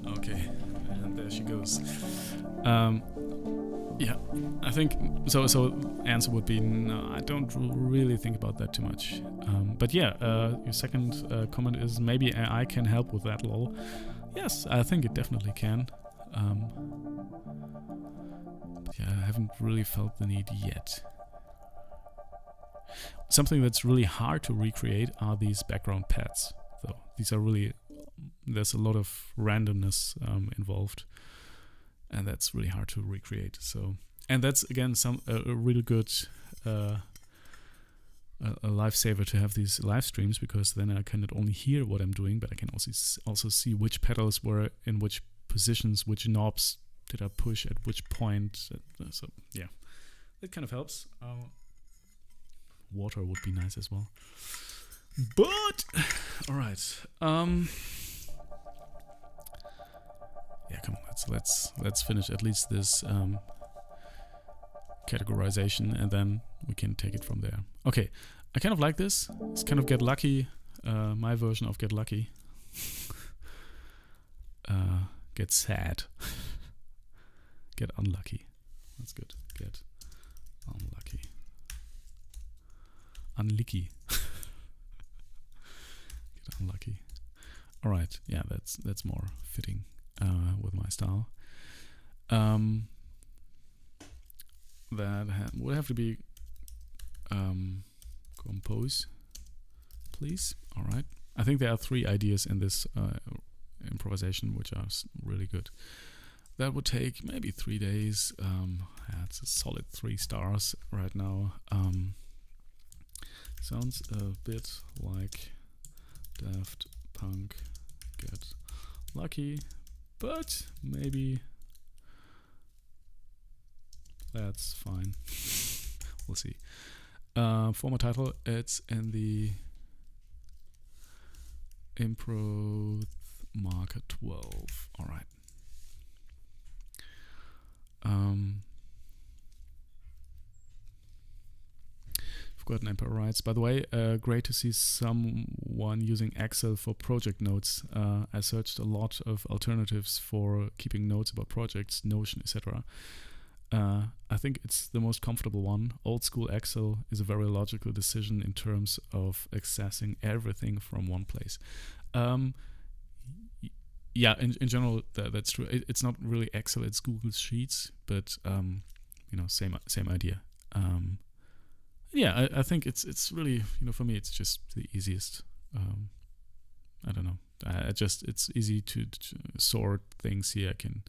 Okay, and there she goes. Yeah, I think so. Answer would be no. I don't really think about that too much. But yeah, your second comment is maybe AI can help with that. Lol. Yes, I think it definitely can. But yeah, I haven't really felt the need yet. Something that's really hard to recreate are these background pads. Though these are really, there's a lot of randomness involved, and that's really hard to recreate. So, and that's again a really good a lifesaver to have these live streams, because then I can not only hear what I'm doing, but I can also see which pedals were in which positions, which knobs did I push at which point. So yeah, that kind of helps. Water would be nice as well. But all right, yeah, come on, let's finish at least this categorization, and then we can take it from there. Okay, I kind of like this. It's kind of Get Lucky, my version of Get Lucky. Get sad. Get unlucky. That's good. Get unlucky. Unlicky. Get unlucky. All right. Yeah, that's more fitting with my style. That would have to be compose, please. All right. I think there are 3 ideas in this improvisation which are really good. That would take maybe 3 days. It's a solid 3 stars right now. Sounds a bit like Daft Punk Get Lucky, but maybe that's fine. We'll see. For my title, it's in the Improv marker 12. All right. Forgotten Emperor writes, by the way, great to see someone using Excel for project notes. I searched a lot of alternatives for keeping notes about projects, Notion, etc. I think it's the most comfortable one. Old school Excel is a very logical decision in terms of accessing everything from one place. Yeah, in general, that's true. It's not really Excel, it's Google Sheets, but same idea. Yeah, I think it's really, for me, it's just the easiest. I don't know. It's easy to sort things here. I can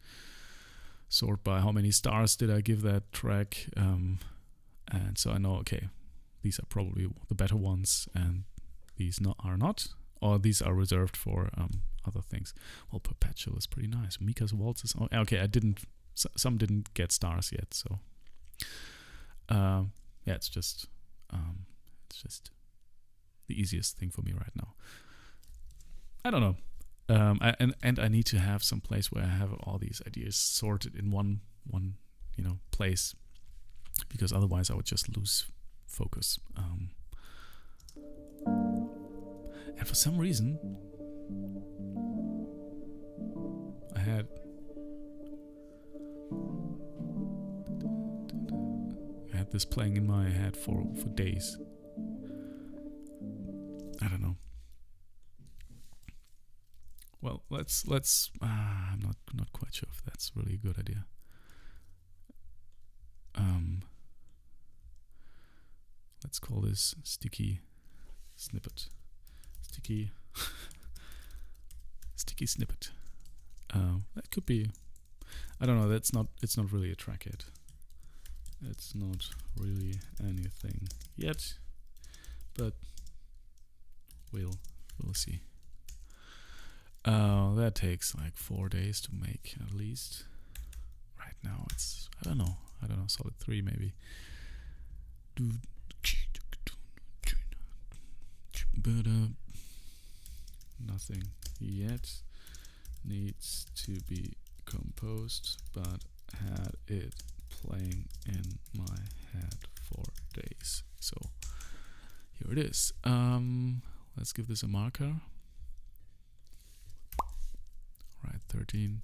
sort by how many stars did I give that track, and so I know, okay, these are probably the better ones, and these are not, or these are reserved for other things. Well, Perpetual is pretty nice. Mika's Waltzes. Oh, okay, some didn't get stars yet, so yeah, it's just the easiest thing for me right now. I don't know. And I need to have some place where I have all these ideas sorted in one place, because otherwise I would just lose focus. And for some reason, I had this playing in my head for days. I don't know. Well, let's. I'm not quite sure if that's really a good idea. Let's call this sticky snippet. Sticky snippet. That could be. I don't know. It's not really a track yet. It's not really anything yet, but we'll see. That takes like 4 days to make at least. Right now it's I don't know, solid 3 maybe. But nothing yet needs to be composed, but had it playing in my head for days. So here it is. Let's give this a marker. Right, 13.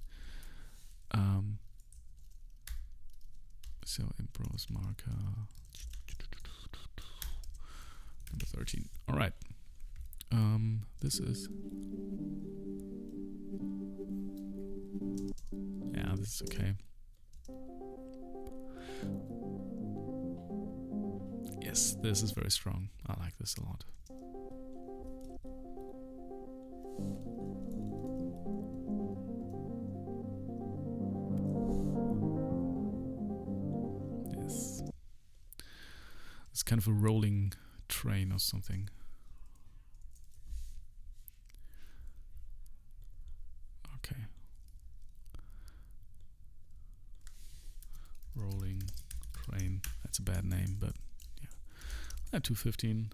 So impros marker number 13. All right. This is. Yeah, this is okay. Yes, this is very strong. I like this a lot. Yes. It's kind of a rolling train or something. Okay. Rolling train. That's a bad name, but yeah. At 2:15,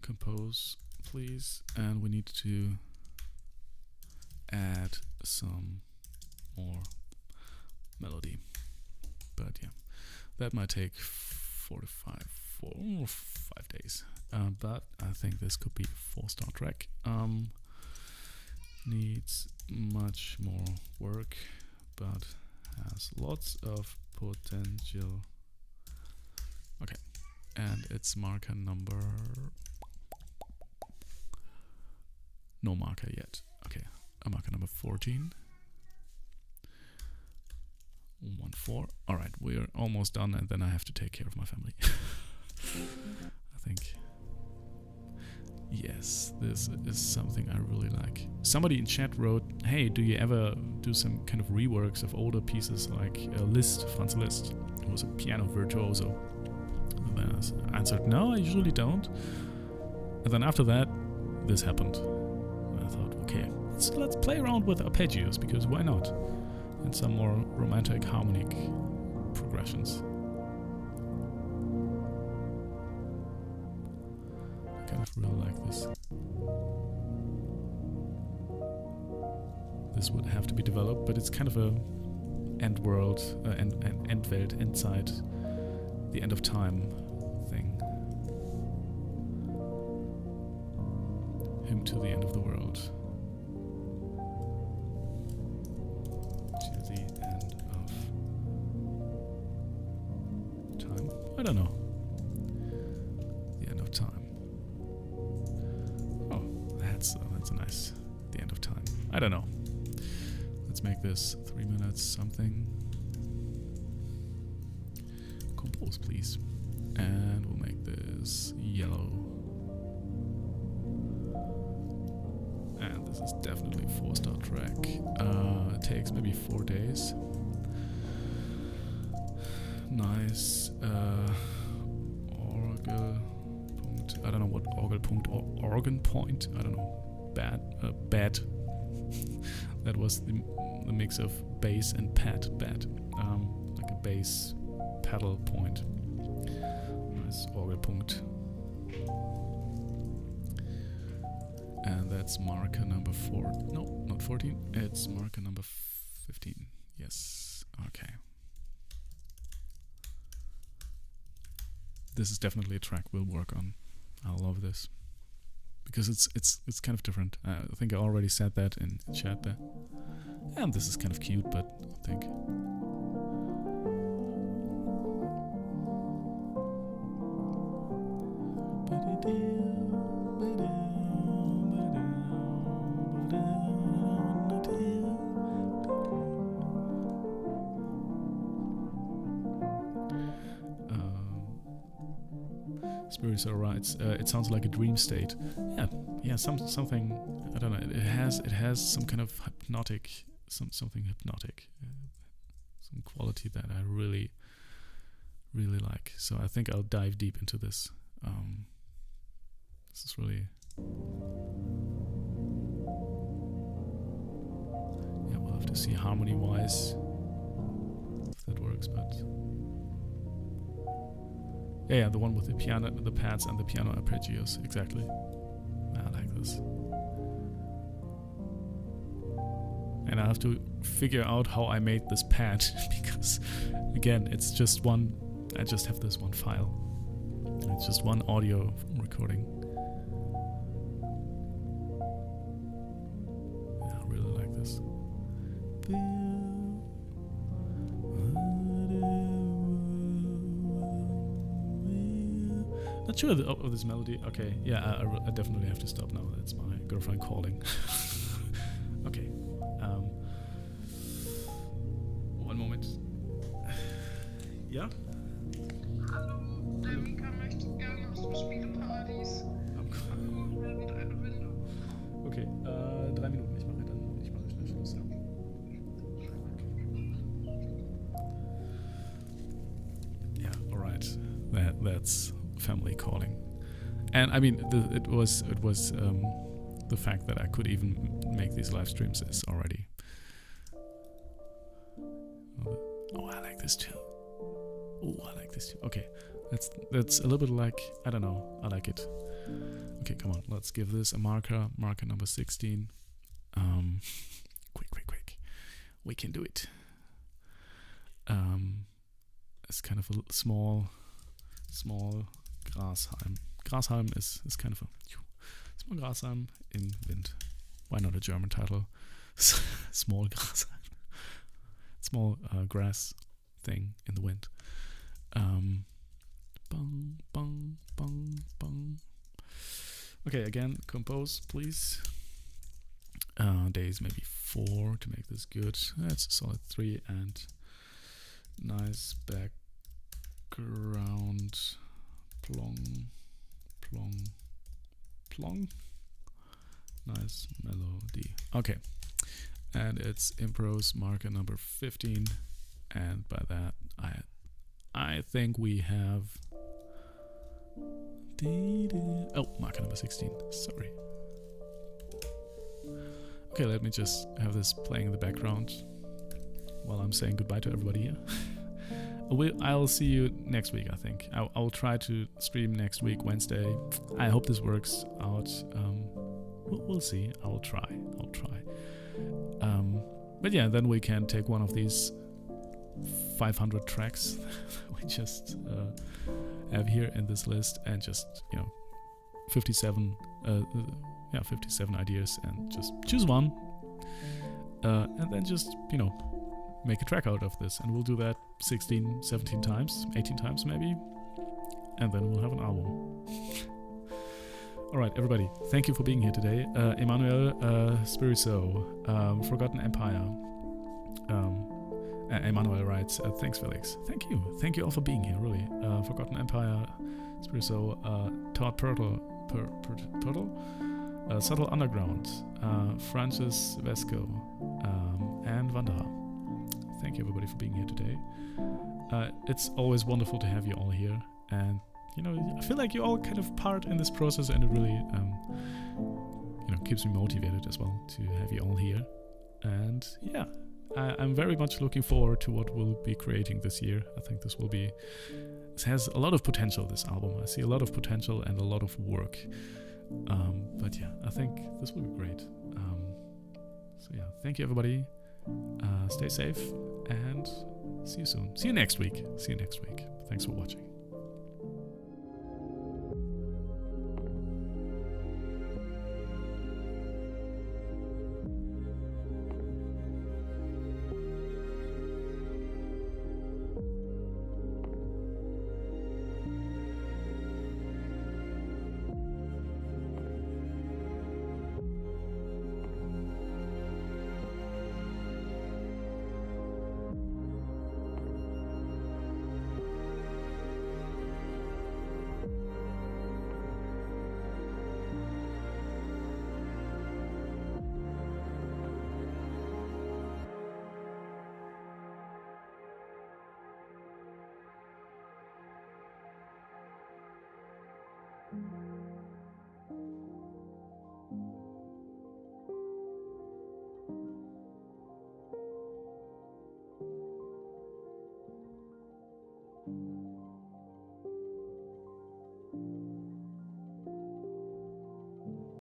compose, please, and we need to add some more melody. But yeah, that might take 4 to 5 days. But I think this could be a 4-star track. Needs much more work, but has lots of potential. Okay, and it's marker number. No marker yet. Okay, a marker number 14. 1-4. All right, we're almost done, and then I have to take care of my family. I think. Yes, this is something I really like. Somebody in chat wrote, "Hey, do you ever do some kind of reworks of older pieces like Liszt, Franz Liszt, who was a piano virtuoso?" And then I answered, "No, I usually don't." And then after that, this happened. And I thought, okay, let's play around with arpeggios, because why not? And some more romantic harmonic progressions. I kind of really like this. This would have to be developed, but it's kind of a end world, Endwelt, Endzeit, the end of time thing. Hymn to the end of the world. To the end of time? I don't know. The end of time. Oh, that's a nice. The end of time. I don't know. Let's make this 3 minutes something. Compose, please. And we'll make this yellow. And this is definitely a 4-star track. It takes maybe 4 days. Nice. Orgel. I don't know what organ point. I don't know. Bad. That was the mix of bass and pad. Like a bass pedal point. Nice Orgelpunkt. And that's marker number 4. No, not 14. It's marker number 15. Yes. Okay. This is definitely a track we'll work on. I love this. Because it's kind of different. I think I already said that in chat there. And this is kind of cute, but I think... Spirits are right. It sounds like a dream state. Yeah, something. I don't know. It has some kind of hypnotic, something hypnotic, some quality that I really like. So I think I'll dive deep into this. This is really. Yeah, we'll have to see harmony-wise if that works, but. Yeah, the one with the piano, the pads and the piano arpeggios, exactly. I like this. And I have to figure out how I made this pad, because, again, it's just one, I just have this one file. It's just one audio recording. Yeah, I really like this. Not sure of this melody. Okay, yeah, I definitely have to stop now. That's my girlfriend calling. Okay. One moment. Ja? Hallo, der Mika möchte gerne aus dem Spieleparadies. Mit einer Winde. Okay, 3 Minuten. Ich mache schnell Schluss. Ja. Yeah, alright. That's family calling. And I mean, it was the fact that I could even make these live streams is already. Oh, I like this too. Oh, I like this too. Okay, that's a little bit like, I don't know. I like it. Okay, come on. Let's give this a marker. Marker number 16. Quick. We can do it. It's kind of a small Grashalm. Grashalm is kind of a small Grashalm in wind. Why not a German title? Small Grashalm. Small grass thing in the wind. Bang, bang, bang, bang. Okay, again, compose, please. Days maybe 4 to make this good. That's a solid 3 and nice background. Plong. Nice melody. Okay. And it's impros marker number 15. And by that, I think we have... Oh, marker number 16. Sorry. Okay, let me just have this playing in the background while I'm saying goodbye to everybody here. I'll see you next week, I think. I'll try to stream next week, Wednesday. I hope this works out. We'll see. I'll try. But yeah, then we can take one of these 500 tracks we just have here in this list, and just 57 ideas, and just choose one, and then just make a track out of this, and we'll do that 16, 17 times, 18 times maybe, and then we'll have an album. Alright, everybody, thank you for being here today. Emmanuel, Spiriso, Forgotten Empire. Emmanuel writes, thanks, Felix. Thank you all for being here, really. Forgotten Empire, Spiriso, Todd Turtle, Subtle Underground, Francis Vesco, and Wanda. Thank you, everybody, for being here today. It's always wonderful to have you all here, and I feel like you're all kind of part in this process, and it really keeps me motivated as well to have you all here. And yeah, I'm very much looking forward to what we'll be creating this year. I think this has a lot of potential, this album. I see a lot of potential and a lot of work. But yeah, I think this will be great. So yeah, thank you, everybody. Stay safe, and see you soon. See you next week. Thanks for watching.